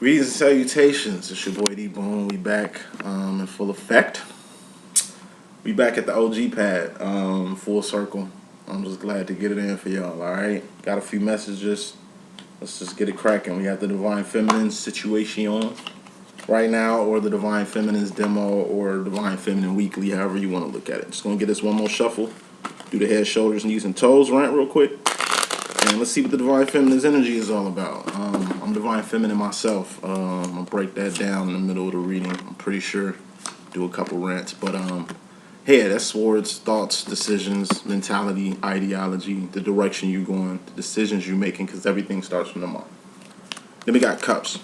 Greetings and salutations. It's your boy D.Boom. We back in full effect. We back at the OG pad, full circle. I'm just glad to get it in for y'all, alright? Got a few messages. Let's just get it cracking. We got the Divine Feminine situation right now, or the Divine Feminine's demo, or Divine Feminine Weekly, however you want to look at it. Just going to get this one more shuffle. Do the head, shoulders, knees, and toes rant real quick. And let's see what the Divine Feminine's energy is all about. I'm Divine Feminine myself. I'm going to break that down in the middle of the reading. I'm pretty sure. Do a couple rants. But, yeah, that's swords, thoughts, decisions, mentality, ideology, the direction you're going, the decisions you're making, because everything starts from the mind. Then we got cups.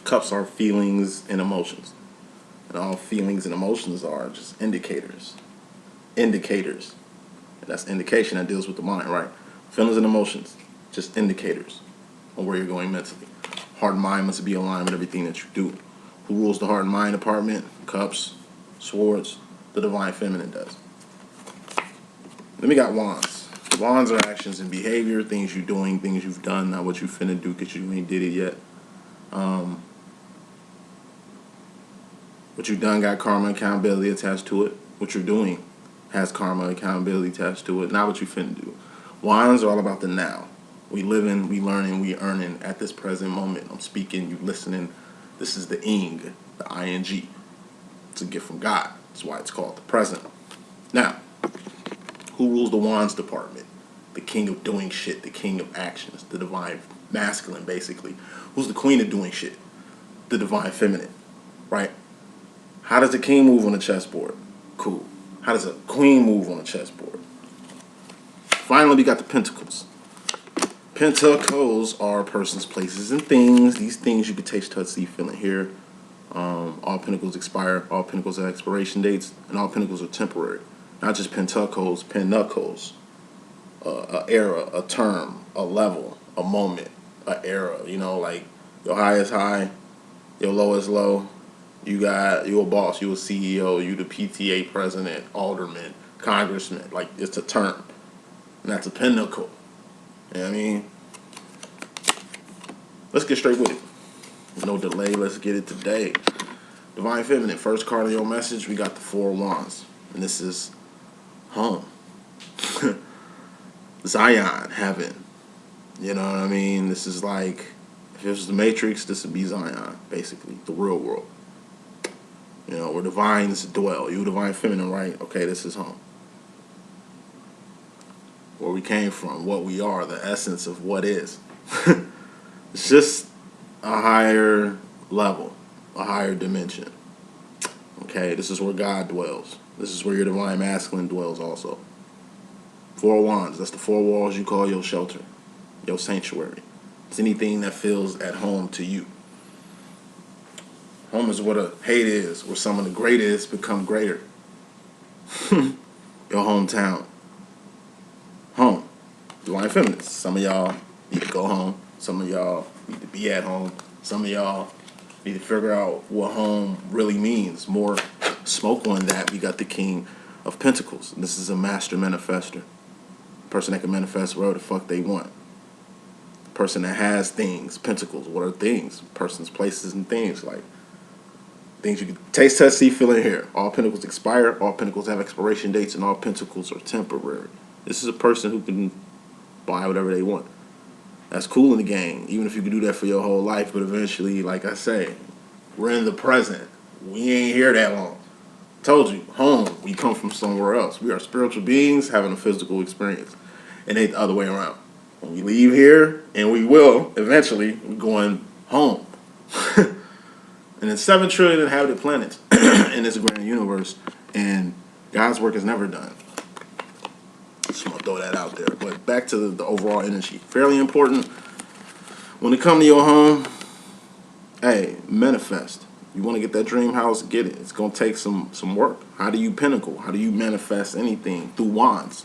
Cups are feelings and emotions. And all feelings and emotions are just indicators. Indicators. And that's indication that deals with the mind, right? Feelings and emotions, just indicators on where you're going mentally. Heart and mind must be aligned with everything that you do. Who rules the heart and mind department? Cups, swords, the Divine Feminine does. Then we got wands. Wands are actions and behavior, things you're doing, things you've done, not what you finna do because you ain't did it yet. What you've done got karma and accountability attached to it. What you're doing has karma and accountability attached to it, not what you finna do. Wands are all about the now. We living, we learning, we earning at this present moment. I'm speaking, you listening. This is the ing, the ing. It's a gift from God. That's why it's called the present. Now, who rules the wands department? The king of doing shit, the king of actions, the divine masculine, basically. Who's the queen of doing shit? The Divine Feminine, right? How does the king move on the chessboard? Cool. How does a queen move on the chessboard? Finally, we got the pentacles. Pentacles are persons, places, and things. These things you can taste, touch, see, feel, and hear. All pentacles expire. All pentacles have expiration dates, and all pentacles are temporary. Not just pentacles, pinnacles. A era, a term, a level, a moment, a era. You know, like your high is high, your low is low. You a boss, you a CEO, you the PTA president, alderman, congressman. Like, it's a term. And that's a pinnacle. You know what I mean? Let's get straight with it. No delay, let's get it today. Divine Feminine, first card of your message, we got the Four of Wands. And this is home. Zion, heaven. You know what I mean? This is like, if it was the Matrix, this would be Zion, basically, the real world. You know, where divines dwell. You Divine Feminine, right? Okay, this is home. Where we came from, what we are, the essence of what is. It's just a higher level, a higher dimension. Okay, this is where God dwells. This is where your Divine Masculine dwells also. Four Wands, that's the four walls you call your shelter, your sanctuary. It's anything that feels at home to you. Home is what a hate is, where some of the greatest become greater. Your hometown. Home. Divine Feminine. Some of y'all need to go home. Some of y'all need to be at home. Some of y'all need to figure out what home really means. More smoke on that. We got the King of Pentacles. This is a master manifester. A person that can manifest whatever the fuck they want. A person that has things. Pentacles. What are things? Persons, places, and things. Like things you can taste, touch, see, feel, and hear. All pentacles expire. All pentacles have expiration dates, and all pentacles are temporary. This is a person who can buy whatever they want. That's cool in the game, even if you can do that for your whole life. But eventually, like I say, we're in the present. We ain't here that long. Told you, home, we come from somewhere else. We are spiritual beings having a physical experience. It ain't the other way around. When we leave here, and we will, eventually, we're going home. And there's 7 trillion inhabited planets in this grand universe, and God's work is never done. Just want to throw that out there. But back to the overall energy. Fairly important. When it comes to your home, hey, manifest. You want to get that dream house, get it. It's going to take some work. How do you pinnacle? How do you manifest anything? Through wands.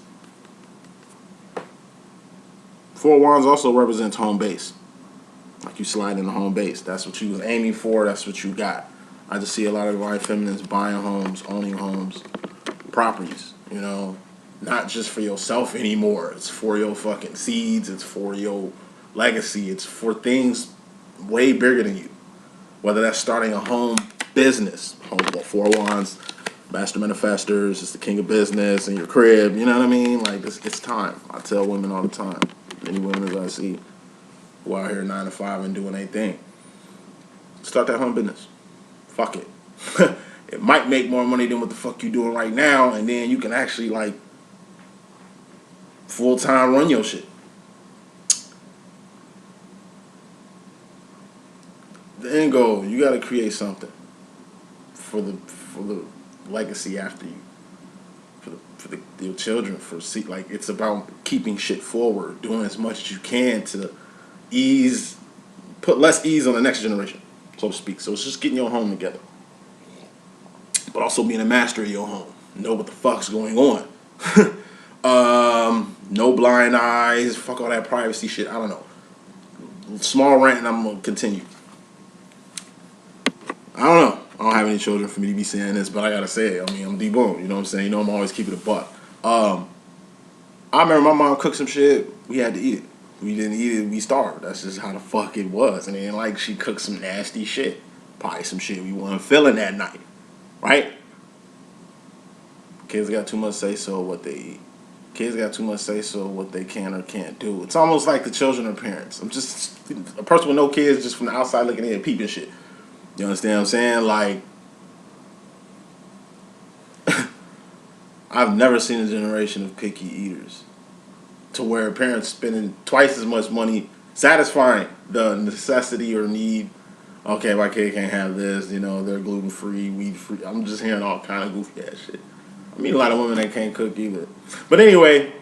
4 wands also represents home base. Like you slide in the home base. That's what you was aiming for. That's what you got. I just see a lot of Divine Feminines buying homes, owning homes, properties, you know. Not just for yourself anymore. It's for your fucking seeds. It's for your legacy. It's for things way bigger than you. Whether that's starting a home business, home four wands, master manifestors, it's the king of business in your crib. You know what I mean? Like it's time. I tell women all the time. Many women as I see who out here 9 to 5 and doing their thing. Start that home business. Fuck it. It might make more money than what the fuck you doing right now, and then you can actually like full time run your shit. The end goal, you got to create something for the legacy after you, for your children. Like it's about keeping shit forward, doing as much as you can to put less ease on the next generation, so to speak. So it's just getting your home together, but also being a master of your home. Know what the fuck's going on. No blind eyes. Fuck all that privacy shit. I don't know. Small rant, and I'm gonna continue. I don't know. I don't have any children for me to be saying this, but I gotta say it. I mean, I'm D.Boom. You know what I'm saying? You know I'm always keeping it a buck. I remember my mom cooked some shit. We had to eat it. We didn't eat it. We starved. That's just how the fuck it was. And then like she cooked some nasty shit. Probably some shit we weren't feeling that night, right? Kids got too much say so what they eat. Kids got too much say so what they can or can't do. It's almost like the children are parents. I'm just a person with no kids, just from the outside looking in, peeping shit. You understand what I'm saying? Like, I've never seen a generation of picky eaters to where parents spending twice as much money satisfying the necessity or need. Okay, my kid can't have this. You know, they're gluten free, weed free. I'm just hearing all kind of goofy ass shit. I mean, a lot of women that can't cook either. But anyway,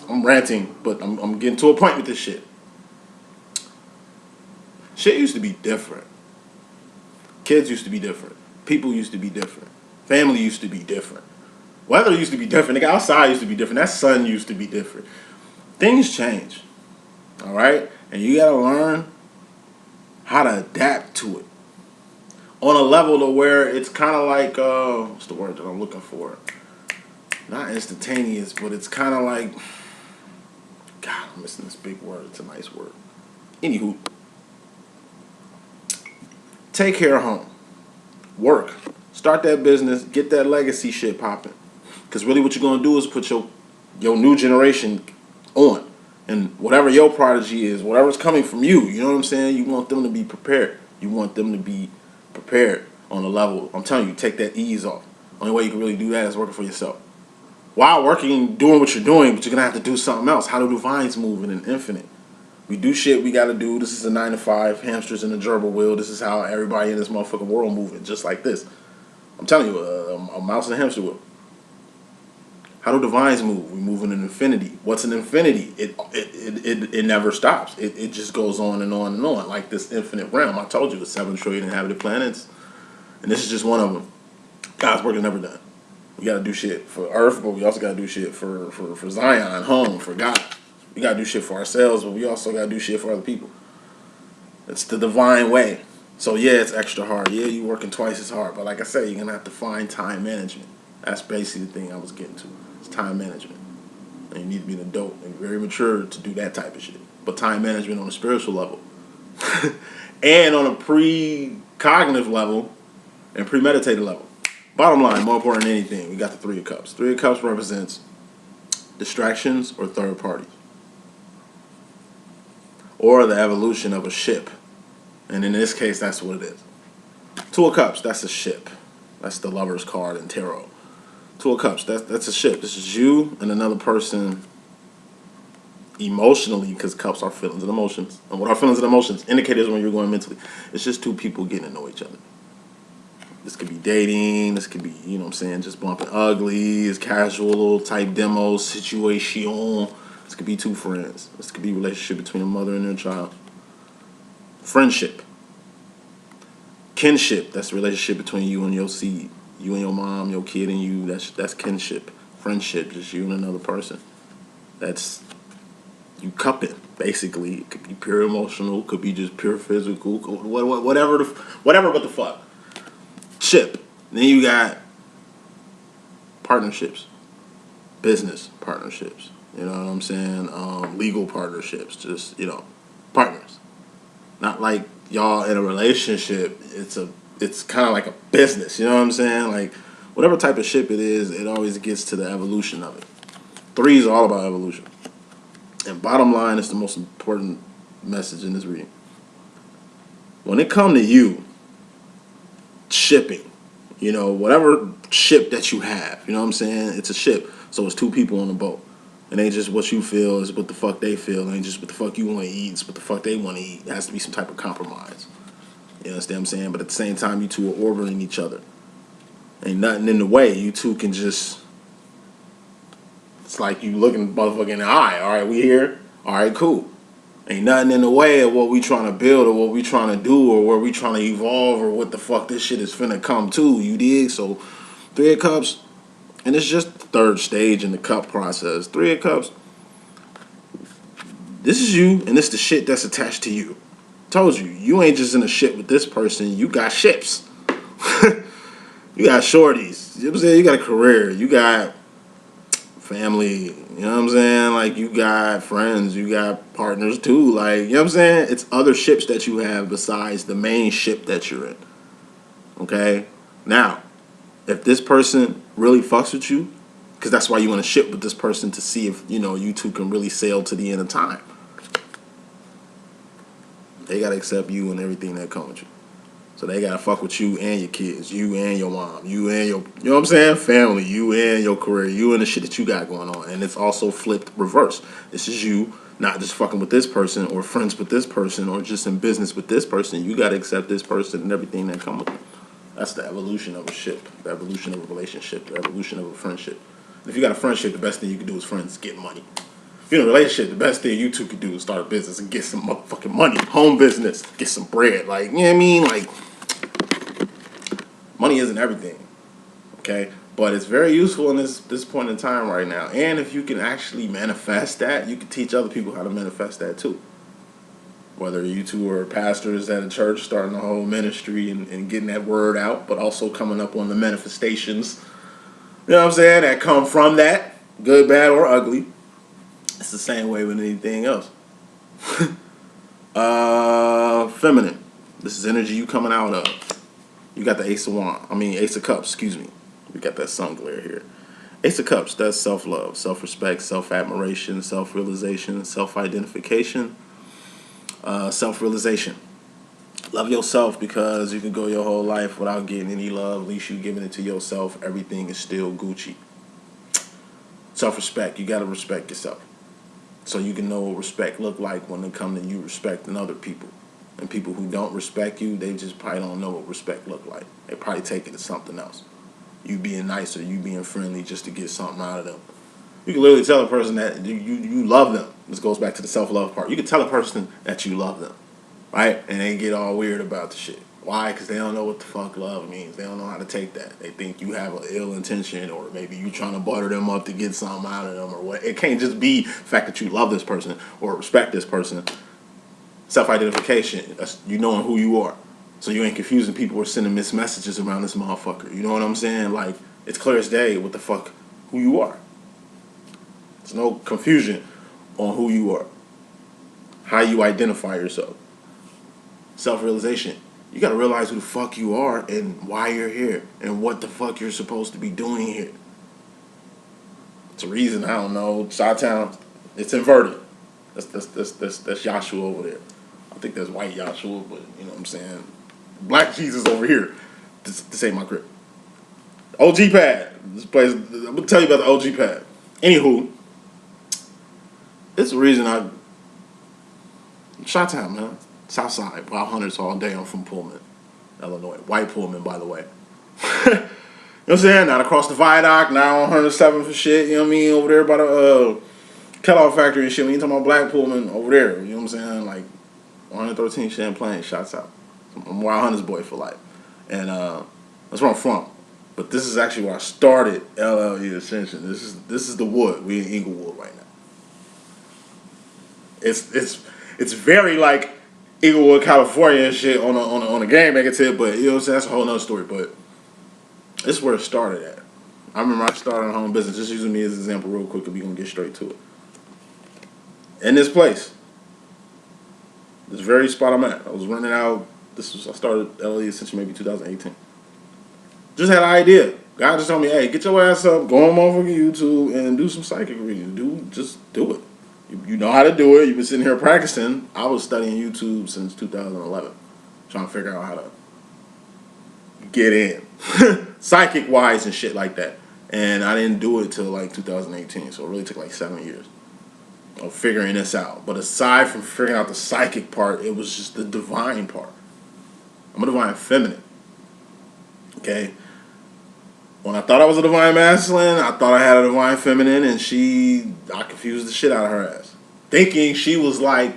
I'm ranting, but I'm getting to a point with this shit. Shit used to be different. Kids used to be different. People used to be different. Family used to be different. Weather used to be different. Nigga, outside used to be different. That sun used to be different. Things change. All right? And you got to learn how to adapt to it. On a level to where it's kind of like, what's the word that I'm looking for? Not instantaneous, but it's kind of like, God, I'm missing this big word. It's a nice word. Anywho, take care of home. Work. Start that business. Get that legacy shit popping. Because really what you're going to do is put your new generation on. And whatever your prodigy is, whatever's coming from you, you know what I'm saying? You want them to be prepared. You want them to be prepared on a level. I'm telling you, take that ease off. Only way you can really do that is working for yourself. While working, doing what you're doing, but you're going to have to do something else. How do the vines move in an infinite? We do shit we got to do. This is a 9 to 5, hamsters in a gerbil wheel. This is how everybody in this motherfucking world moving, just like this. I'm telling you, a mouse in a hamster wheel. How do the vines move? We move in an infinity. What's an infinity? It never stops. It just goes on and on and on, like this infinite realm. I told you, it's 7 trillion inhabited planets, and this is just one of them. God's work is never done. We got to do shit for Earth, but we also got to do shit for Zion, home, for God. We got to do shit for ourselves, but we also got to do shit for other people. It's the divine way. So yeah, it's extra hard. Yeah, you're working twice as hard. But like I said, you're going to have to find time management. That's basically the thing I was getting to. It's time management. And you need to be an adult and very mature to do that type of shit. But time management on a spiritual level. And on a pre-cognitive level and premeditated level. Bottom line, more important than anything, we got the 3 of Cups. 3 of Cups represents distractions or third parties. Or the evolution of a ship. And in this case, that's what it is. 2 of Cups, that's a ship. That's the Lover's card in tarot. 2 of Cups, that's a ship. This is you and another person emotionally, because cups are feelings and emotions. And what are feelings and emotions? Indicators when you're going mentally. It's just 2 people getting to know each other. This could be dating. This could be, you know what I'm saying, just bumping uglies, casual type demos, situation. This could be 2 friends. This could be a relationship between a mother and their child. Friendship. Kinship. That's the relationship between you and your seed. You and your mom, your kid and you. That's kinship. Friendship, just you and another person. That's you cupping, basically. It could be pure emotional. Could be just pure physical. Whatever but the fuck. Ship. Then you got partnerships. Business partnerships. You know what I'm saying? Legal partnerships. Just, partners. Not like y'all in a relationship, it's kind of like a business. You know what I'm saying? Like whatever type of ship it is, it always gets to the evolution of it. 3 is all about evolution. And bottom line is the most important message in this reading. When it comes to you shipping, you know, whatever ship that you have, you know what I'm saying? It's a ship. So it's 2 people on the boat. It ain't just what you feel, it's what the fuck they feel. It ain't just what the fuck you want to eat, it's what the fuck they want to eat. It has to be some type of compromise. You understand what I'm saying? But at the same time, you two are orbiting each other. Ain't nothing in the way. You two can just, it's like you looking motherfucker in the eye. All right, we here? All right, cool. Ain't nothing in the way of what we trying to build or what we trying to do or where we trying to evolve or what the fuck this shit is finna come to. You dig? So 3 of Cups, and it's just the 3rd stage in the cup process. 3 of Cups, this is you and it's the shit that's attached to you. Told you, you ain't just in a ship with this person. You got ships. You got shorties. You know what I'm saying? You got a career. You got family. You know what I'm saying? Like, you got friends. You got partners, too. Like, you know what I'm saying? It's other ships that you have besides the main ship that you're in. Okay? Now, if this person really fucks with you, because that's why you want to ship with this person to see if, you know, you two can really sail to the end of time. They got to accept you and everything that comes with you. So they gotta fuck with you and your kids, you and your mom, you and your, you know what I'm saying, family, you and your career, you and the shit that you got going on. And it's also flipped reverse. This is you not just fucking with this person or friends with this person or just in business with this person. You gotta accept this person and everything that comes with it. That's the evolution of a ship, the evolution of a relationship, the evolution of a friendship. If you got a friendship, the best thing you can do as friends is get money. If you're in a relationship, the best thing you two can do is start a business and get some motherfucking money, home business, get some bread. Like, you know what I mean? Like, money isn't everything, okay? But it's very useful in this point in time right now. And if you can actually manifest that, you can teach other people how to manifest that too. Whether you two are pastors at a church, starting a whole ministry and getting that word out, but also coming up on the manifestations, you know what I'm saying, that come from that, good, bad, or ugly. It's the same way with anything else. Feminine. This is energy you coming out of. You got the Ace of Cups, excuse me. We got that sun glare here. Ace of Cups, that's self-love, self-respect, self-admiration, self-realization, self-identification, self-realization. Love yourself because you can go your whole life without getting any love. At least you giving it to yourself. Everything is still Gucci. Self-respect, you got to respect yourself. So you can know what respect look like when it comes to you respecting other people. And people who don't respect you, they just probably don't know what respect look like. They probably take it as something else. You being nice or you being friendly just to get something out of them. You can literally tell a person that you love them. This goes back to the self-love part. You can tell a person that you love them, right? And they get all weird about the shit. Why? Because they don't know what the fuck love means. They don't know how to take that. They think you have an ill intention or maybe you trying to butter them up to get something out of them or what. It can't just be the fact that you love this person or respect this person. Self-identification, that's you knowing who you are. So you ain't confusing people or sending missed messages around this motherfucker. You know what I'm saying? Like, it's clear as day what the fuck, who you are. There's no confusion on who you are. How you identify yourself. Self-realization. You gotta realize who the fuck you are and why you're here and what the fuck you're supposed to be doing here. It's a reason, I don't know, Chi-Town, it's inverted. That's Yahshua over there. I think that's white Yahshua, but you know what I'm saying? Black Jesus over here. This ain't my crib. OG pad. This place, I'm gonna tell you about the OG pad. Anywho, it's the reason Chi-Town, man. Southside, Wild Hunters all day. I'm from Pullman, Illinois. White Pullman, by the way. You know what I'm saying? Not across the viaduct, now on 107 for shit, you know what I mean? Over there by the Kellogg factory and shit. When you talking about Black Pullman, over there, you know what I'm saying? Like 113 Champlain, shots out. I'm a Wild Hunters boy for life. And that's where I'm from. But this is actually where I started LLE.Ascension. This is the wood. We in Inglewood right now. It's very like Inglewood, California and shit on a game making tip, but you know what I'm saying? That's a whole nother story. But this is where it started at. I remember I started a home business, just using me as an example real quick, and we're gonna get straight to it. In this place, This very spot I'm at. I was running out. I started LLE.Ascension maybe 2018. Just had an idea. God just told me, hey, get your ass up, go on motherfucking YouTube and do some psychic reading. Just do it. You know how to do it. You've been sitting here practicing. I was studying YouTube since 2011, trying to figure out how to get in, psychic wise and shit like that. And I didn't do it till like 2018, so it really took like 7 years of figuring this out. But aside from figuring out the psychic part, it was just the divine part. I'm a divine feminine. Okay? When I thought I was a divine masculine, I thought I had a divine feminine, and I confused the shit out of her ass. Thinking she was like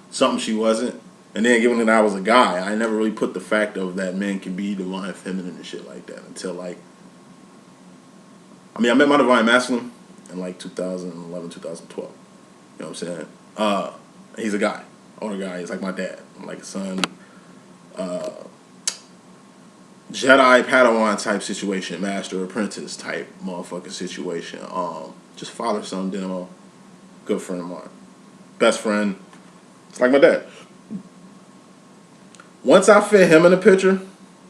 something she wasn't. And then given that I was a guy, I never really put the fact of that men can be divine feminine and shit like that until like, I met my divine masculine in like 2011, 2012. You know what I'm saying? He's a guy, older guy. He's like my dad. I'm like a son. Jedi Padawan type situation, master apprentice type motherfucking situation. Just father son dynamo, good friend of mine, best friend. It's like my dad. Once I fit him in the picture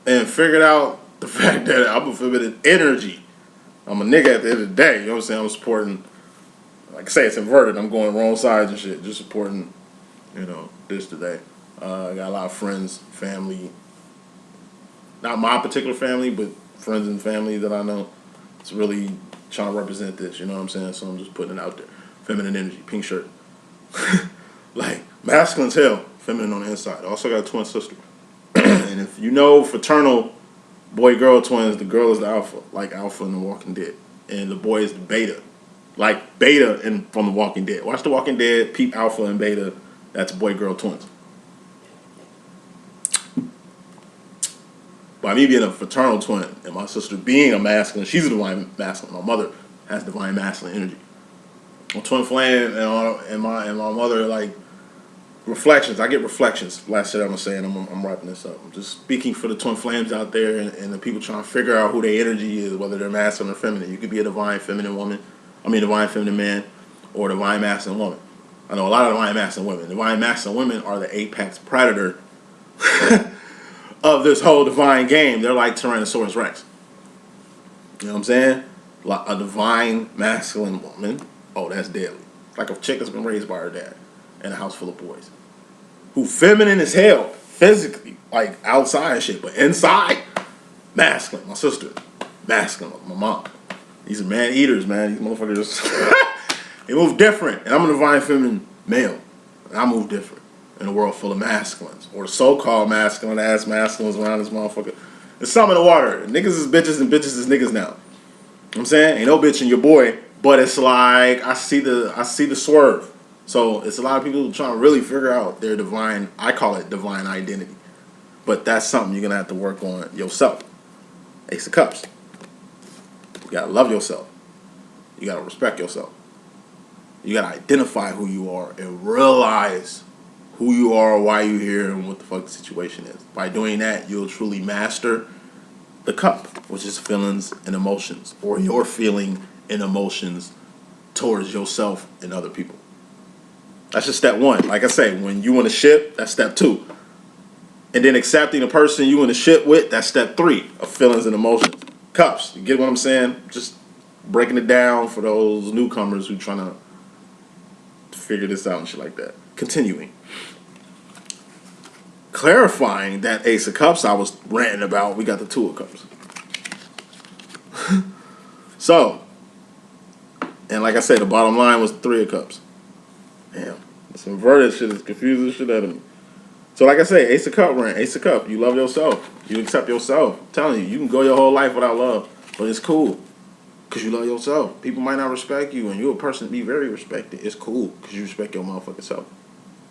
and figured out the fact that I'm a feminine energy, I'm a nigga at the end of the day. You know what I'm saying? I'm supporting, like I say, it's inverted. I'm going wrong sides and shit. Just supporting, this today. I got a lot of friends, family. Not my particular family, but friends and family that I know. It's really trying to represent this, you know what I'm saying? So I'm just putting it out there. Feminine energy, pink shirt. Like, masculine as hell, feminine on the inside. I also got a twin sister. And if you know fraternal boy-girl twins, the girl is the alpha, like Alpha in The Walking Dead. And the boy is the beta, like Beta from The Walking Dead. Watch The Walking Dead, peep Alpha and Beta. That's boy-girl twins. By me being a fraternal twin and my sister being a masculine, she's a divine masculine. My mother has divine masculine energy. My twin flame and my mother, like, reflections. I get reflections. Last shit I'm gonna say, and I'm wrapping this up. I'm just speaking for the twin flames out there and the people trying to figure out who their energy is, whether they're masculine or feminine. You could be a divine feminine woman. Divine feminine man, or a divine masculine woman. I know a lot of divine masculine women. Divine masculine women are the apex predator of this whole divine game. They're like Tyrannosaurus Rex. You know what I'm saying? Like a divine masculine woman. Oh, that's deadly. Like a chick that's been raised by her dad in a house full of boys. Who feminine as hell, physically, like outside and shit, but inside, masculine. My sister, masculine. My mom. These are man eaters, man. These motherfuckers, they move different. And I'm a divine feminine male. And I move different in a world full of masculines, or so-called masculine ass masculines around this motherfucker. There's some in the water. Niggas is bitches and bitches is niggas now. You know what I'm saying? Ain't no bitch in your boy, but it's like I see the swerve. So it's a lot of people trying to really figure out their divine, I call it divine identity. But that's something you're gonna have to work on yourself. Ace of Cups. You gotta love yourself. You gotta respect yourself. You gotta identify who you are and realize who you are, why you're here, and what the fuck the situation is. By doing that, you'll truly master the cup, which is feelings and emotions, or your feeling and emotions towards yourself and other people. That's just step one. Like I say, when you in a ship, that's step two. And then accepting the person you in a ship with, that's step three of feelings and emotions. Cups, you get what I'm saying? Just breaking it down for those newcomers who trying to figure this out and shit like that. Continuing. Clarifying that Ace of Cups I was ranting about, we got the Two of Cups. So, and like I said, the bottom line was the Three of Cups. Damn, this inverted shit is confusing the shit out of me. So like I say, Ace of Cup rant, Ace of Cup, you love yourself. You accept yourself. I'm telling you, you can go your whole life without love, but it's cool. Because you love yourself. People might not respect you, and you're a person to be very respected. It's cool, because you respect your motherfucking self.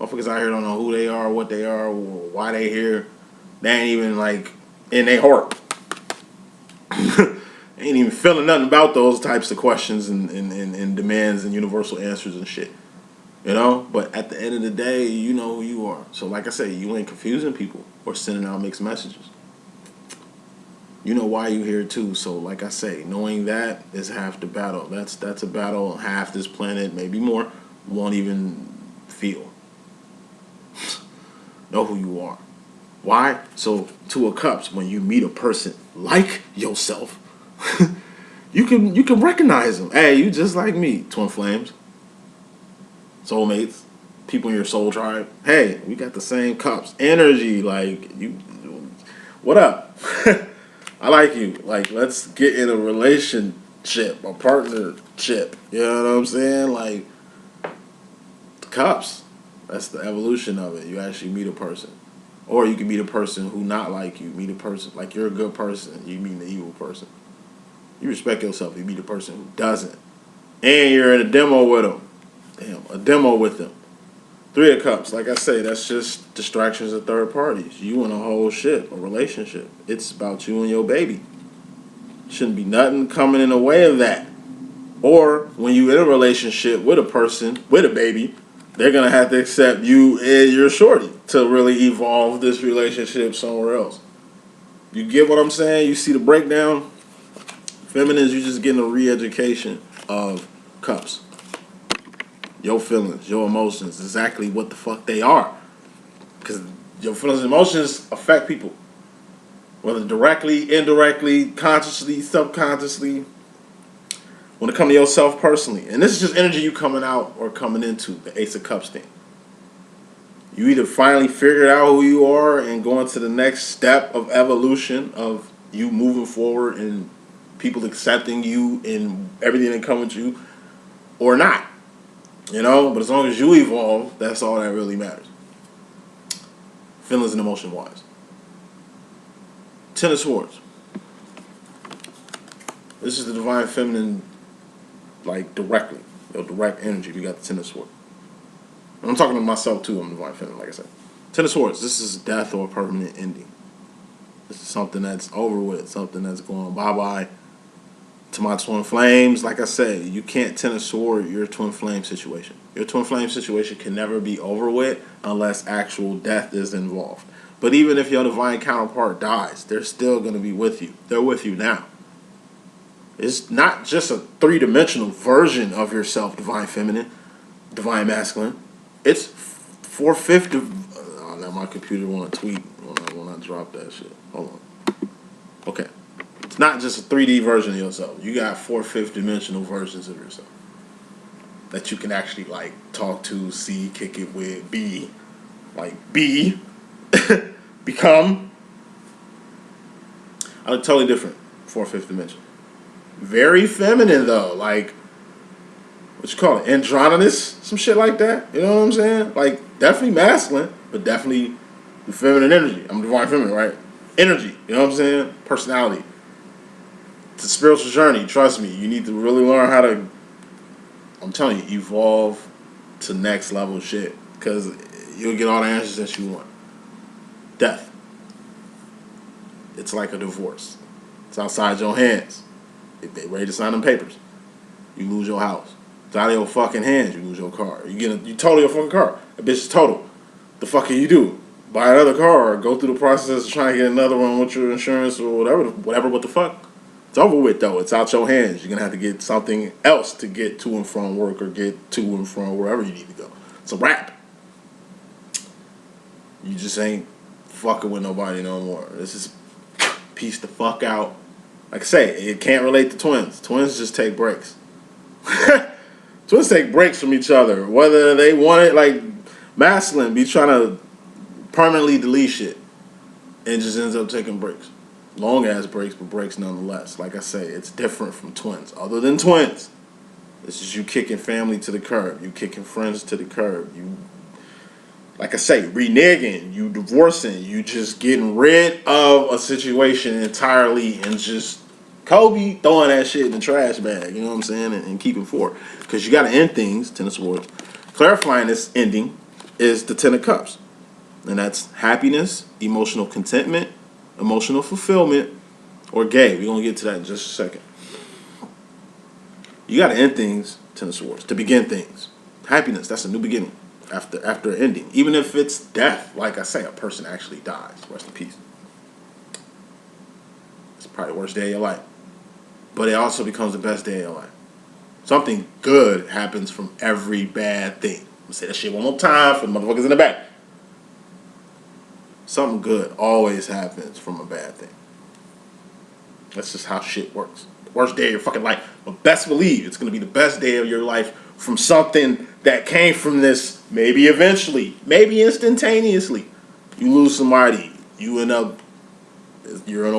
Motherfuckers out here don't know who they are, what they are, or why they here. They ain't even, like, in their heart. Ain't even feeling nothing about those types of questions and demands and universal answers and shit. You know? But at the end of the day, you know who you are. So like I say, you ain't confusing people or sending out mixed messages. You know why you here too. So like I say, knowing that is half the battle. That's a battle half this planet, maybe more, won't even feel. Know who you are. Why? So Two of Cups, when you meet a person like yourself, you can recognize them. Hey, you just like me, twin flames, soulmates, people in your soul tribe. Hey, we got the same cups, energy. Like you, what up? I like you. Like, let's get in a relationship, a partnership. You know what I'm saying? Like, cups. That's the evolution of it. You actually meet a person. Or you can meet a person who not like you. Meet a person, like you're a good person. You meet an evil person. You respect yourself. You meet a person who doesn't. And you're in a demo with them. Damn, a demo with them. Three of Cups, like I say, that's just distractions of third parties. You and a whole shit, a relationship. It's about you and your baby. Shouldn't be nothing coming in the way of that. Or when you in a relationship with a person, with a baby, they're going to have to accept you and your shorty to really evolve this relationship somewhere else. You get what I'm saying? You see the breakdown? Feminines, you're just getting a re-education of cups. Your feelings, your emotions, exactly what the fuck they are. Because your feelings and emotions affect people. Whether directly, indirectly, consciously, subconsciously. When it comes to yourself personally. And this is just energy you coming out or coming into, the Ace of Cups thing. You either finally figured out who you are and going to the next step of evolution of you moving forward and people accepting you and everything that comes with you, or not. You know, but as long as you evolve, that's all that really matters. Feelings and emotion wise. Ten of Swords. This is the divine feminine, like directly. Your direct energy. You got the Ten of Swords. And I'm talking to myself too. I'm divine feminine, like I said. Ten of Swords. This is death or permanent ending. This is something that's over with. Something that's going bye-bye. To my twin flames, like I said, you can't Ten of Swords your twin flame situation. Your twin flame situation can never be over with unless actual death is involved. But even if your divine counterpart dies, they're still going to be with you. They're with you now. It's not just a three-dimensional version of yourself, divine feminine, divine masculine. It's 450. Oh, now my computer want to tweet when I drop that shit. Hold on. Okay. It's not just a 3D version of yourself. You got 4/5 dimensional versions of yourself that you can actually like talk to, see, kick it with, be, like be, become. I look totally different. 4/5 dimension. Very feminine though, like what you call it, androgynous, some shit like that. You know what I'm saying? Like definitely masculine, but definitely the feminine energy. I'm divine feminine, right? Energy. You know what I'm saying? Personality. It's a spiritual journey, trust me. You need to really learn how to, I'm telling you, evolve to next level shit. Because you'll get all the answers that you want. Death. It's like a divorce. It's outside your hands. If they ready to sign them papers, you lose your house. It's out of your fucking hands, you lose your car. You total your fucking car. That bitch is total. The fuck can you do? Buy another car or go through the process of trying to get another one with your insurance or whatever, what the fuck? It's over with, though. It's out your hands. You're going to have to get something else to get to and from work or get to and from wherever you need to go. It's a wrap. You just ain't fucking with nobody no more. This is peace the fuck out. Like I say, it can't relate to twins. Twins just take breaks. Twins take breaks from each other. Whether they want it, like masculine, be trying to permanently delete shit and just ends up taking breaks. Long ass breaks, but breaks nonetheless. Like I say, it's different from twins. Other than twins, this is you kicking family to the curb. You kicking friends to the curb. You, like I say, reneging. You divorcing. You just getting rid of a situation entirely and just Kobe throwing that shit in the trash bag. You know what I'm saying? And keeping forward. Because you got to end things, Ten of Swords. Clarifying this ending is the Ten of Cups. And that's happiness, emotional contentment, emotional fulfillment, or gay. We're going to get to that in just a second. You got to end things, Ten of Swords, to begin things. Happiness, that's a new beginning after ending. Even if it's death, like I say, a person actually dies. Rest in peace. It's probably the worst day of your life. But it also becomes the best day of your life. Something good happens from every bad thing. I'm going to say that shit one more time for the motherfuckers in the back. something good always happens from a bad thing. That's just how shit works. The worst day of your fucking life. But best believe it's going to be the best day of your life from something that came from this, maybe eventually, maybe instantaneously. You lose somebody, you're in a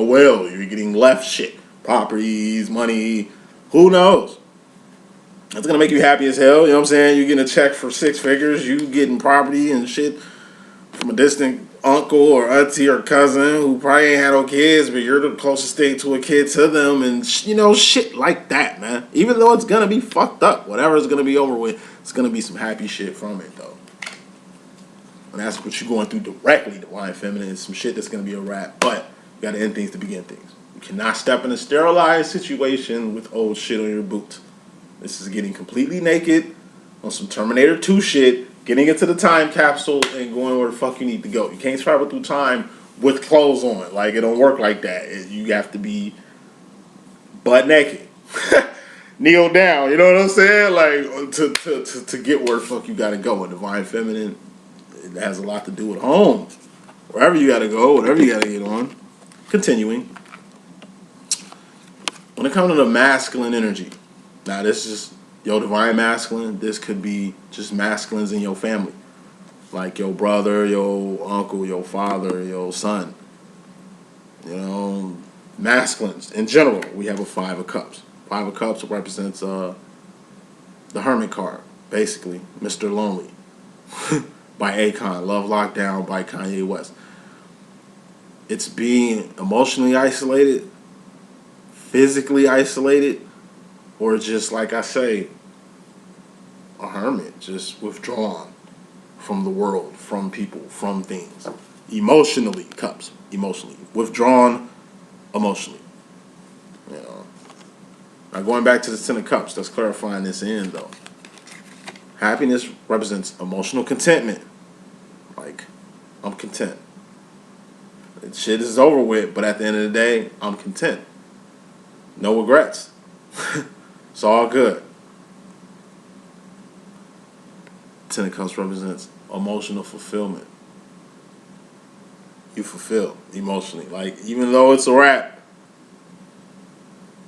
whale, you're getting left shit. Properties, money, who knows? It's going to make you happy as hell, you know what I'm saying? You're getting a check for 6 figures, you getting property and shit from a distant uncle or auntie or cousin who probably ain't had no kids, but you're the closest thing to a kid to them, and shit like that, man. Even though it's gonna be fucked up, whatever it's gonna be over with, it's gonna be some happy shit from it, though. And that's what you're going through directly, Divine Feminine. It's some shit that's gonna be a wrap, but you gotta end things to begin things. You cannot step in a sterilized situation with old shit on your boots. This is getting completely naked on some Terminator 2 shit, getting into the time capsule and going where the fuck you need to go. You can't travel through time with clothes on. Like, it don't work like that. You have to be butt naked. Kneel down, you know what I'm saying? Like, to get where the fuck you gotta go. And Divine Feminine, it has a lot to do with home. Wherever you gotta go, whatever you gotta get on. Continuing. When it comes to the masculine energy, now this is your divine masculine. This could be just masculines in your family, like your brother, your uncle, your father, your son. Masculines in general. We have a 5 of Cups. 5 of Cups represents the Hermit card, basically, Mr. Lonely, by Akon. Love Lockdown by Kanye West. It's being emotionally isolated, physically isolated, or just, like I say, a hermit, just withdrawn from the world, from people, from things. Emotionally, Cups, emotionally. Withdrawn emotionally. Now going back to the 10 of Cups, that's clarifying this end, though. Happiness represents emotional contentment. Like, I'm content. Shit is over with, but at the end of the day, I'm content. No regrets. It's all good. 10 of Cups represents emotional fulfillment. You fulfill emotionally. Like, even though it's a wrap,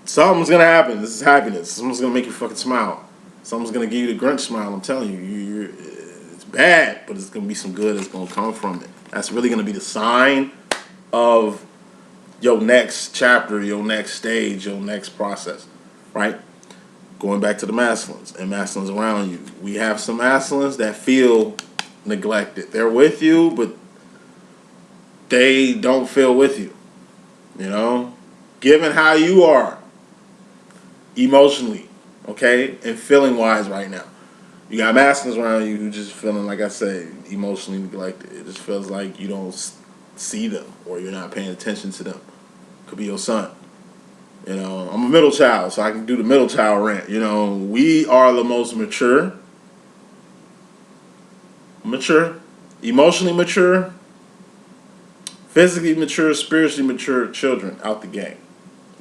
something's gonna happen. This is happiness. Someone's gonna make you fucking smile. Someone's gonna give you the Grinch smile. I'm telling you, it's bad, but it's gonna be some good that's gonna come from it. That's really gonna be the sign of your next chapter, your next stage, your next process, right? Going back to the masculines and masculines around you. We have some masculines that feel neglected. They're with you, but they don't feel with you. Given how you are emotionally, okay, and feeling wise right now. You got masculines around you who just feeling, like I say, emotionally neglected. It just feels like you don't see them or you're not paying attention to them. Could be your son. I'm a middle child, so I can do the middle child rant. We are the most mature, emotionally mature, physically mature, spiritually mature children out the game.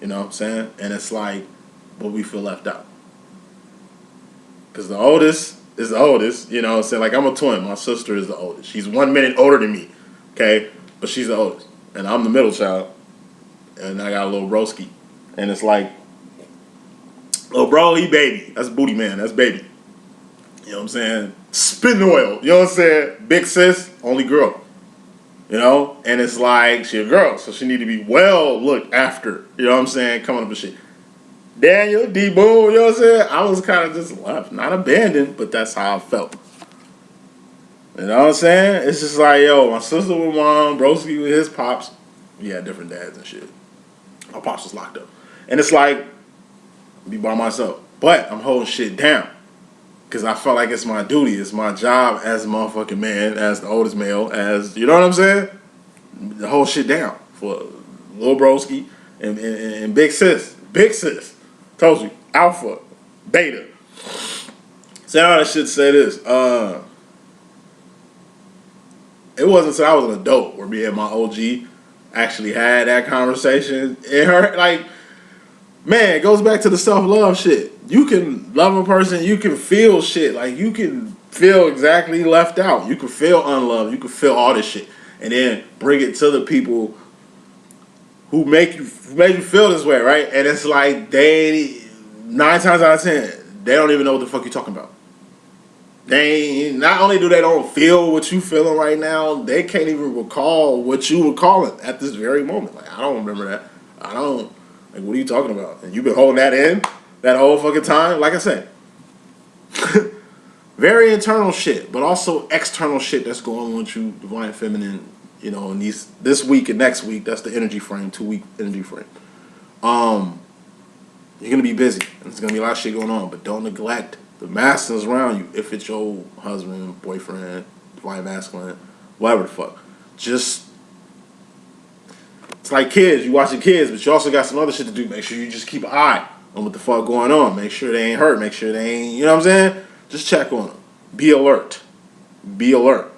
You know what I'm saying? And it's like, but we feel left out. Because the oldest is the oldest, you know what I'm saying? Like, I'm a twin. My sister is the oldest. She's 1 minute older than me, okay? But she's the oldest. And I'm the middle child. And I got a little broski. And it's like, little bro, he baby. That's booty man. That's baby. You know what I'm saying? Spin oil. You know what I'm saying? Big sis, only girl. And it's like, she a girl, so she need to be well looked after. You know what I'm saying? Coming up with shit. Daniel, D.Boom, you know what I'm saying? I was kind of just left. Not abandoned, but that's how I felt. You know what I'm saying? It's just like, yo, my sister with mom, broski with his pops. We had different dads and shit. My pops was locked up. And it's like, be by myself. But I'm holding shit down. Because I felt like it's my duty. It's my job as a motherfucking man, as the oldest male, as, you know what I'm saying? The whole shit down for little broski and big sis. Big sis. Told you. Alpha. Beta. So all that shit say this. It wasn't until I was an adult where me and my OG actually had that conversation. It hurt, like, man, it goes back to the self-love shit. You can love a person, you can feel shit. Like, you can feel exactly left out. You can feel unloved. You can feel all this shit. and then bring it to the people who make you feel this way, right? And it's like 9 times out of 10, they don't even know what the fuck you're talking about. They not only do they don't feel what you feeling right now, they can't even recall what you were calling at this very moment. Like, I don't remember that. I don't. Like, what are you talking about? And you've been holding that in that whole fucking time. Like I said, very internal shit, but also external shit that's going on with you, divine feminine. You know, in this week and next week, that's the energy frame, 2-week energy frame. You're gonna be busy. There's gonna be a lot of shit going on, but don't neglect the masculines around you. If it's your husband, boyfriend, divine masculine, whatever the fuck. Just, it's like kids. You watching kids, but you also got some other shit to do. Make sure you just keep an eye on what the fuck going on. Make sure they ain't hurt. Make sure they ain't, you know what I'm saying? Just check on them. Be alert. Be alert.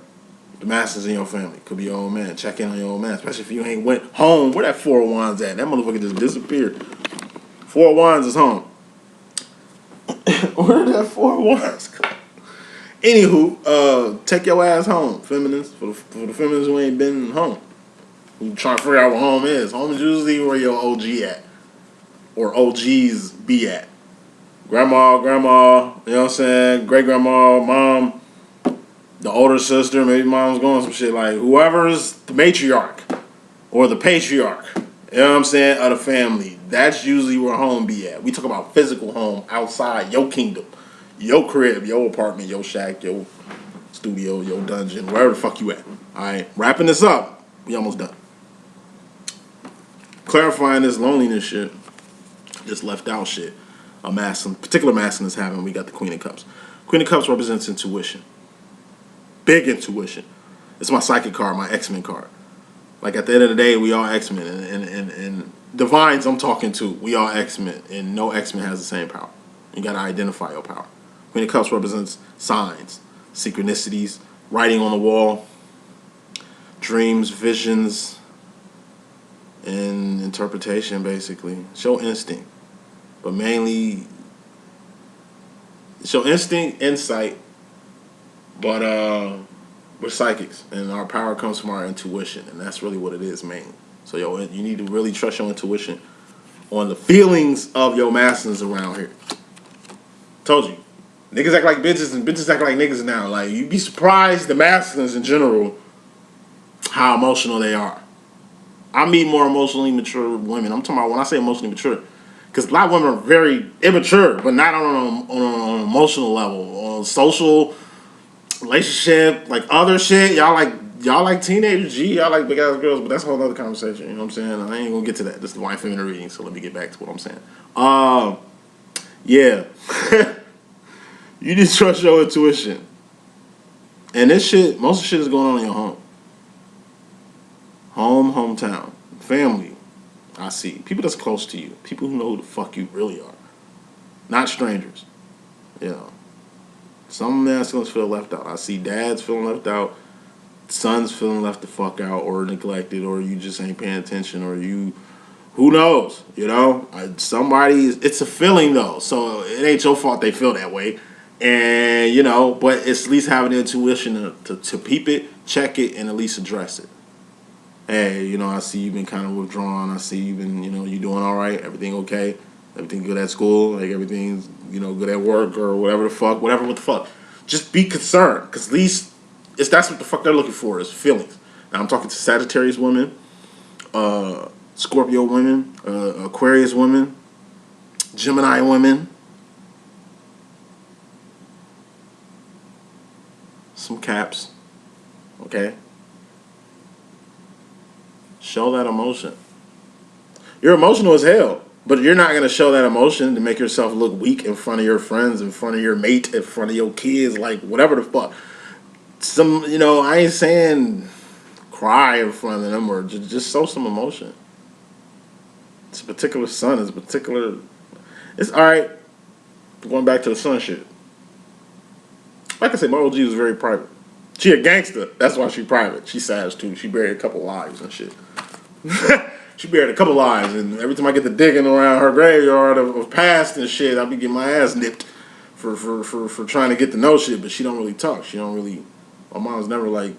The masses in your family. Could be your old man. Check in on your old man. Especially if you ain't went home. Where that 4 of Wands at? That motherfucker just disappeared. 4 of Wands is home. Where did that 4 of Wands go? Anywho, take your ass home, feminists. For the feminists who ain't been home. Who trying to figure out what home is. Home is usually where your OG at. Or OGs be at. Grandma, you know what I'm saying? Great grandma, mom, the older sister, maybe mom's going some shit, like whoever's the matriarch or the patriarch, you know what I'm saying, of the family. That's usually where home be at. We talk about physical home outside your kingdom, your crib, your apartment, your shack, your studio, your dungeon, wherever the fuck you at. Alright, wrapping this up. We almost done. Clarifying this loneliness shit, this left out shit. A particular masculine is having. We got the Queen of Cups. Queen of Cups represents intuition. Big intuition. It's my psychic card, my X-Men card. Like, at the end of the day, we all X-Men. And divines I'm talking to, we all X-Men. And no X-Men has the same power. You got to identify your power. Queen of Cups represents signs, synchronicities, writing on the wall, dreams, visions, and interpretation, basically. Show instinct. But mainly, show instinct, insight, but we're psychics, and our power comes from our intuition, and that's really what it is, mainly. So you need to really trust your intuition on the feelings of your masculines around here. Told you. Niggas act like bitches, and bitches act like niggas now. Like, you'd be surprised, the masculines in general, how emotional they are. I meet more emotionally mature women. I'm talking about, when I say emotionally mature, because a lot of women are very immature, but not on an emotional level. On social, relationship, like other shit. Y'all like teenagers, y'all like big ass girls, but that's a whole other conversation. You know what I'm saying? I ain't gonna get to that. This is the Divine Feminine reading, so let me get back to what I'm saying. Yeah. You need to trust your intuition. And this shit, most of the shit is going on in your home. Hometown, family. I see. People that's close to you. People who know who the fuck you really are. Not strangers. You know. Some masculines feel left out. I see dads feeling left out. Sons feeling left the fuck out or neglected, or you just ain't paying attention, or you, who knows, you know? It's a feeling though, so it ain't your fault they feel that way. And, you know, but it's at least having the intuition to peep it, check it, and at least address it. Hey, you know, I see you've been kind of withdrawn. I see you've been, you know, you doing all right. Everything okay? Everything good at school? Like, everything's, you know, good at work or whatever the fuck. Just be concerned, because at least that's what the fuck they're looking for, is feelings. Now, I'm talking to Sagittarius women, Scorpio women, Aquarius women, Gemini women, some Caps, okay? Show that emotion. You're emotional as hell, but you're not going to show that emotion to make yourself look weak in front of your friends, in front of your mate, in front of your kids, like whatever the fuck. You know, I ain't saying cry in front of them, or just show some emotion. It's a particular sun, it's alright. Going back to the sun shit. Like I said, my OG was very private. She a gangster. That's why she private. She Sag too. She buried a couple lives and shit. She buried a couple lives, and every time I get to digging around her graveyard of past and shit, I be getting my ass nipped for trying to get to know shit. But she don't really talk. My mom's never like,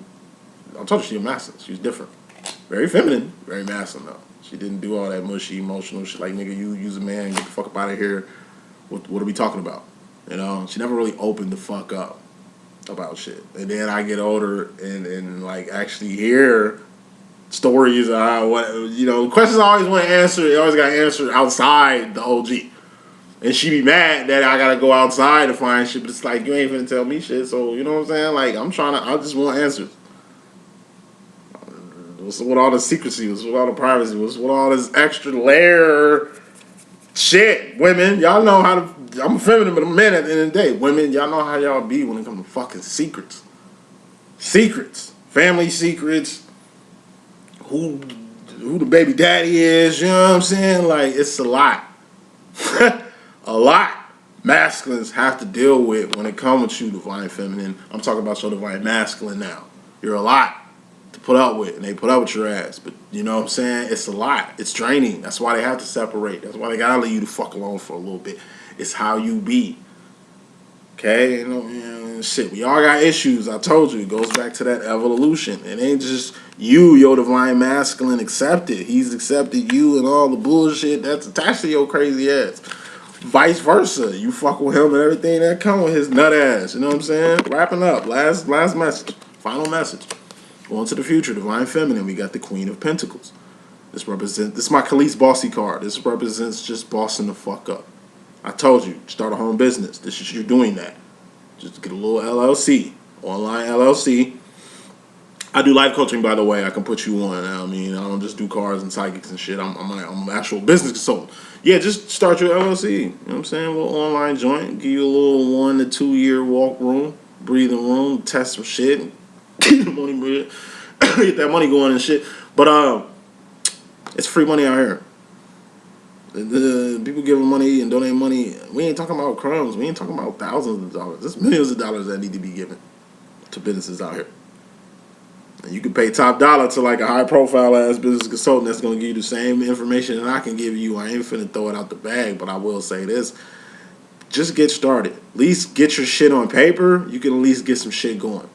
I told you she was masculine. She was different. Very feminine, very masculine though. She didn't do all that mushy, emotional shit like, nigga, you use a man, get the fuck up out of here. What are we talking about? You know, she never really opened the fuck up about shit. And then I get older and like actually hear stories of how, what, you know, questions I always want to answer. They always got answered outside the OG. And she be mad that I gotta go outside to find shit, but it's like, you ain't finna tell me shit. So you know what I'm saying? Like, I just want answers. What's with all the secrecy? What's with all the privacy? What's with all this extra layer shit? Women, y'all know how to. I'm feminine, but I'm a man at the end of the day. Women, y'all know how y'all be when it comes to fucking secrets. Secrets. Family secrets. Who the baby daddy is, you know what I'm saying? Like, it's a lot. A lot. Masculines have to deal with when it comes to you, divine feminine. I'm talking about your divine masculine now. You're a lot to put up with, and they put up with your ass. But you know what I'm saying? It's a lot. It's draining. That's why they have to separate. That's why they gotta leave you the fuck alone for a little bit. It's how you be. Okay? You know, shit. We all got issues. I told you. It goes back to that evolution. It ain't just you, your divine masculine, accepted. He's accepted you and all the bullshit that's attached to your crazy ass. Vice versa. You fuck with him and everything that come with his nut ass. You know what I'm saying? Wrapping up. Last message. Final message. Going to the future. Divine feminine. We got the Queen of Pentacles. This is my Khalees Bossy card. This represents just bossing the fuck up. I told you, start a home business. This is you're doing that. Just get a little LLC. Online LLC. I do life coaching, by the way. I can put you on. I mean, I don't just do cards and psychics and shit. I'm an actual business consultant. Yeah, just start your LLC. You know what I'm saying? A little online joint. Give you a little 1 to 2 year walk room, breathing room, test some shit, get the money, get that money going and shit. But it's free money out here. The people giving money and donating money. We ain't talking about crumbs. We ain't talking about thousands of dollars. There's millions of dollars that need to be given to businesses out here. And you can pay top dollar to like a high profile ass business consultant that's gonna give you the same information that I can give you. I ain't finna throw it out the bag, but I will say this. Just get started. At least get your shit on paper. You can at least get some shit going.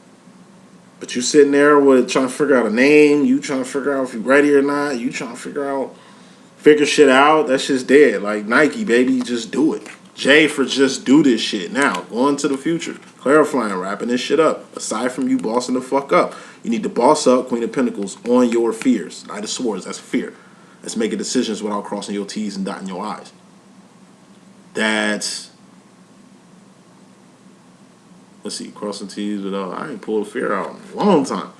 But you sitting there with trying to figure out a name, you trying to figure out if you're ready or not, you trying to figure shit out, that shit's dead. Like Nike, baby, just do it. J for just do this shit. Now, going to the future, clarifying, wrapping this shit up. Aside from you bossing the fuck up, you need to boss up, Queen of Pentacles, on your fears. Knight of Swords, that's fear. That's making decisions without crossing your T's and dotting your I's. That's, let's see, crossing T's without, I ain't pulled fear out in a long time.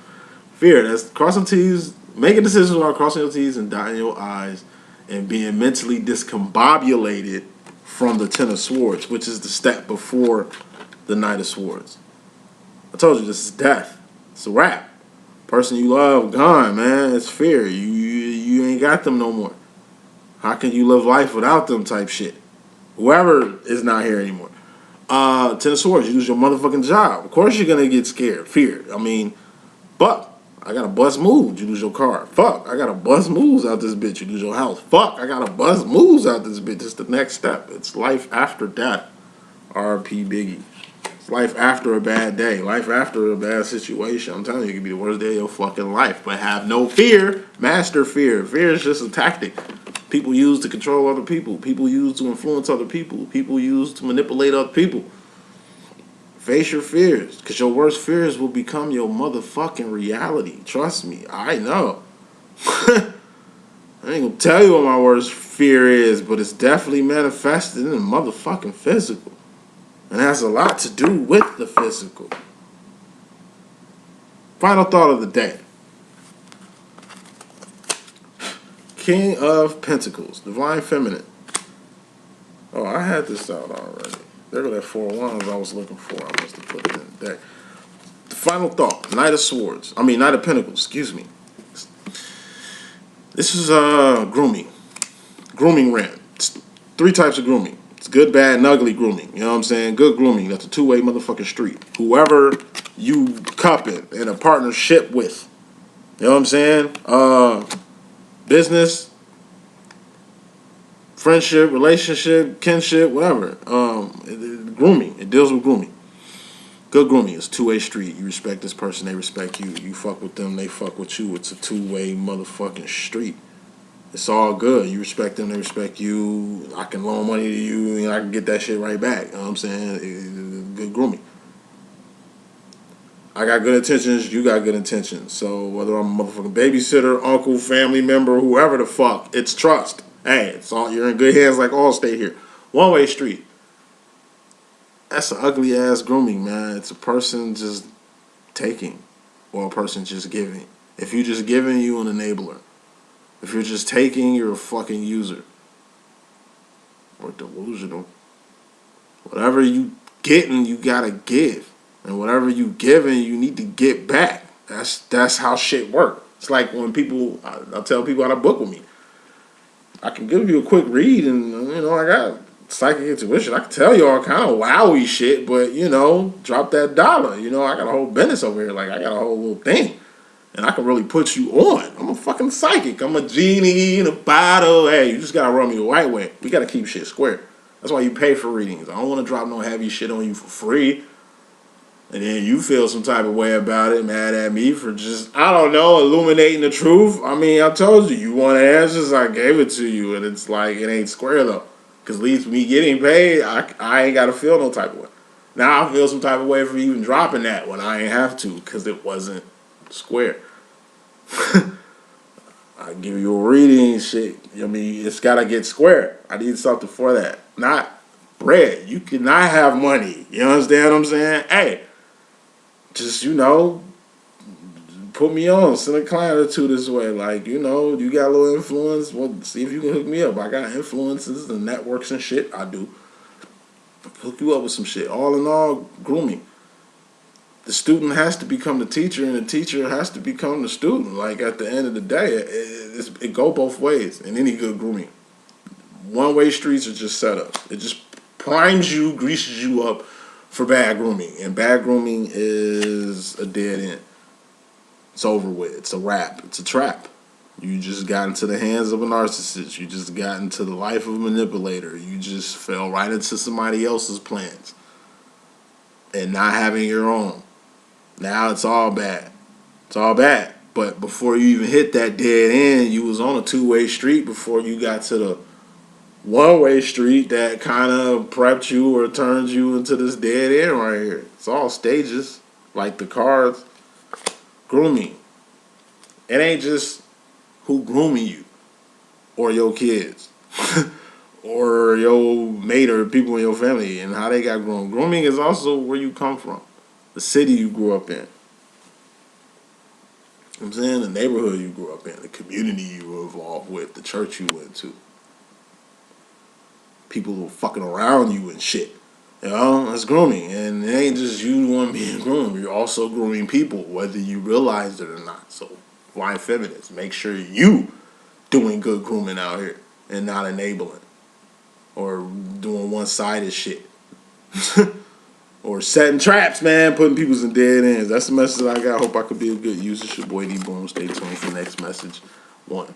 Fear, that's crossing T's, making decisions without crossing your T's and dotting your I's, and being mentally discombobulated from the Ten of Swords, which is the step before the Knight of Swords. I told you, this is death. It's a wrap. Person you love, gone, man. It's fear. You ain't got them no more. How can you live life without them type shit? Whoever is not here anymore. Ten of Swords, you lose your motherfucking job. Of course you're going to get scared. Fear. I mean, fuck. I got to bust moves. You lose your car. Fuck. I got to bust moves out this bitch. You lose your house. Fuck. I got to bust moves out this bitch. It's the next step. It's life after death. R.P. Biggie. It's life after a bad day. Life after a bad situation. I'm telling you, it could be the worst day of your fucking life. But have no fear. Master fear. Fear is just a tactic. People use to control other people. People use to influence other people. People use to manipulate other people. Face your fears, because your worst fears will become your motherfucking reality. Trust me, I know. I ain't gonna tell you what my worst fear is, but it's definitely manifested in the motherfucking physical. And it has a lot to do with the physical. Final thought of the day. King of Pentacles, Divine Feminine. Oh, I had this out already. There go that 4 of Wands I was looking for. I must have put it in the deck. The final thought. Knight of Swords. I mean, Knight of Pentacles. Excuse me. This is grooming. Grooming rant. It's 3 types of grooming. It's good, bad, and ugly grooming. You know what I'm saying? Good grooming. That's a 2-way motherfucking street. Whoever you cupping in a partnership with. You know what I'm saying? Business, friendship, relationship, kinship, whatever. Grooming. It deals with grooming. Good grooming is two-way street. You respect this person, they respect you. You fuck with them, they fuck with you. It's a two-way motherfucking street. It's all good. You respect them, they respect you. I can loan money to you, and I can get that shit right back. You know what I'm saying? Good grooming. I got good intentions, you got good intentions. So whether I'm a motherfucking babysitter, uncle, family member, whoever the fuck, it's trust. Hey, it's all, you're in good hands like Allstate here. One-way street. That's an ugly ass grooming, man. It's a person just taking or a person just giving. If you're just giving, you an enabler. If you're just taking, you're a fucking user. Or delusional. Whatever you getting, you gotta give. And whatever you giving, you need to get back. That's how shit works. It's like when people, I tell people how to book with me. I can give you a quick read and, you know, I got psychic intuition. I can tell you all kind of wowie shit, but, you know, drop that dollar. You know, I got a whole business over here. Like, I got a whole little thing. And I can really put you on. I'm a fucking psychic. I'm a genie in a bottle. Hey, you just got to run me the right way. We got to keep shit square. That's why you pay for readings. I don't want to drop no heavy shit on you for free. And then you feel some type of way about it, mad at me for just, I don't know, illuminating the truth. I mean, I told you, you want answers, I gave it to you. And it's like, it ain't square though. Because at least me getting paid, I ain't got to feel no type of way. Now I feel some type of way for even dropping that when I ain't have to because it wasn't square. I give you a reading, shit. I mean, it's got to get square. I need something for that. Not bread. You cannot have money. You understand what I'm saying? Hey, just, you know, put me on. Send a client or two this way. Like, you know, you got a little influence. Well, see if you can hook me up. I got influences and networks and shit. I do. Hook you up with some shit. All in all, grooming. The student has to become the teacher, and the teacher has to become the student. Like, at the end of the day, it go both ways in any good grooming. One-way streets are just set up. It just primes you, greases you up for bad grooming. And bad grooming is a dead end. It's over with. It's a wrap. It's a trap. You just got into the hands of a narcissist. You just got into the life of a manipulator. You just fell right into somebody else's plans. And not having your own. Now it's all bad. It's all bad. But before you even hit that dead end, you was on a two-way street before you got to the one-way street that kind of prepped you or turned you into this dead end right here. It's all stages, like the cards. Grooming. It ain't just who grooming you or your kids or your mate or people in your family and how they got groomed. Grooming is also where you come from, the city you grew up in. You know what I'm saying? The neighborhood you grew up in, the community you were involved with, the church you went to. People who were fucking around you and shit. You know, that's grooming. And it ain't just you the one being groomed. You're also grooming people, whether you realize it or not. So, why feminists? Make sure you doing good grooming out here and not enabling. Or doing one-sided shit. Or setting traps, man. Putting people in dead ends. That's the message I got. Hope I could be a good user. It's your boy D.Boom. Stay tuned for the next message. 1.